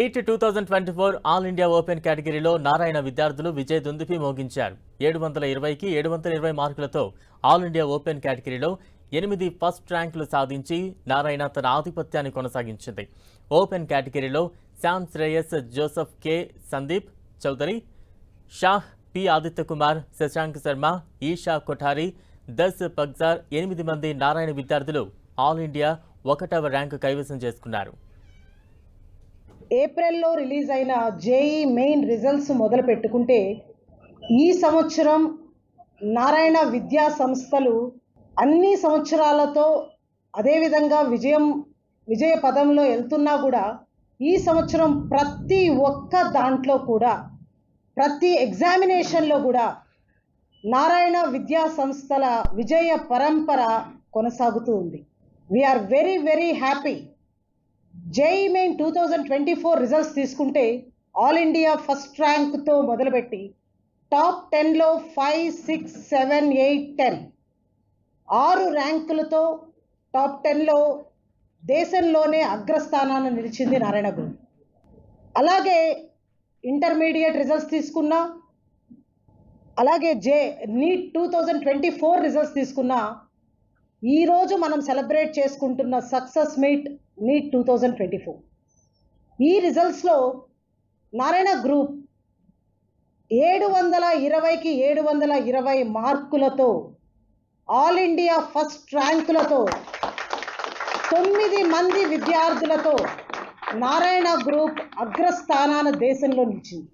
Neat 2024 all India open కేటగిరీలో నారాయణ విద్యార్థులు విజయ దుందుభి మోగించారు. 720కి 720 మార్కులతో ఆల్ ఇండియా ఓపెన్ కేటగిరీలో 8 ఫస్ట్ ర్యాంకులు సాధించి నారాయణ తన ఆధిపత్యాన్ని కొనసాగించింది. ఓపెన్ కేటగిరీలో Sam Shreyas, Joseph K, Sandeep Chaudhary, Shah P, Aditya Kumar, Shashank Sharma, Isha Kothari, దస్ పగ్జార్ 8 మంది నారాయణ విద్యార్థులు ఆల్ ఇండియా 1వ ర్యాంకు కైవసం చేసుకున్నారు. ఏప్రిల్లో రిలీజ్ అయిన జేఈ మెయిన్ రిజల్ట్స్ మొదలు పెట్టుకుంటే ఈ సంవత్సరం నారాయణ విద్యా సంస్థలు అన్ని సంవత్సరాలతో అదేవిధంగా విజయ పదంలో వెళ్తున్నా కూడా ఈ సంవత్సరం ప్రతి ఒక్క దాంట్లో కూడా ప్రతి ఎగ్జామినేషన్లో కూడా నారాయణ విద్యా సంస్థల విజయ పరంపర కొనసాగుతూ ఉంది. We're very very happy. JEE main 2024 results తీసుకుంటే ఆల్ ఇండియా ఫస్ట్ ర్యాంక్తో మొదలుపెట్టి టాప్ 10లో 5, 6, 7, 8, 10 6 ర్యాంకులతో టాప్ 10లో దేశంలోనే అగ్రస్థానాన్ని నిలిచింది నారాయణ గ్రూప్. అలాగే ఇంటర్మీడియట్ రిజల్ట్స్ తీసుకున్నా, అలాగే నీట్ 2024 రిజల్ట్స్ తీసుకున్నా, ఈరోజు మనం సెలబ్రేట్ చేసుకుంటున్న సక్సెస్ మీట్ నీట్ 2024. ఈ రిజల్ట్స్లో నారాయణ గ్రూప్ 720కి 720 మార్కులతో ఆల్ ఇండియా ఫస్ట్ ర్యాంకులతో 9 మంది విద్యార్థులతో నారాయణ గ్రూప్ అగ్రస్థానాన దేశంలో నిలిచింది.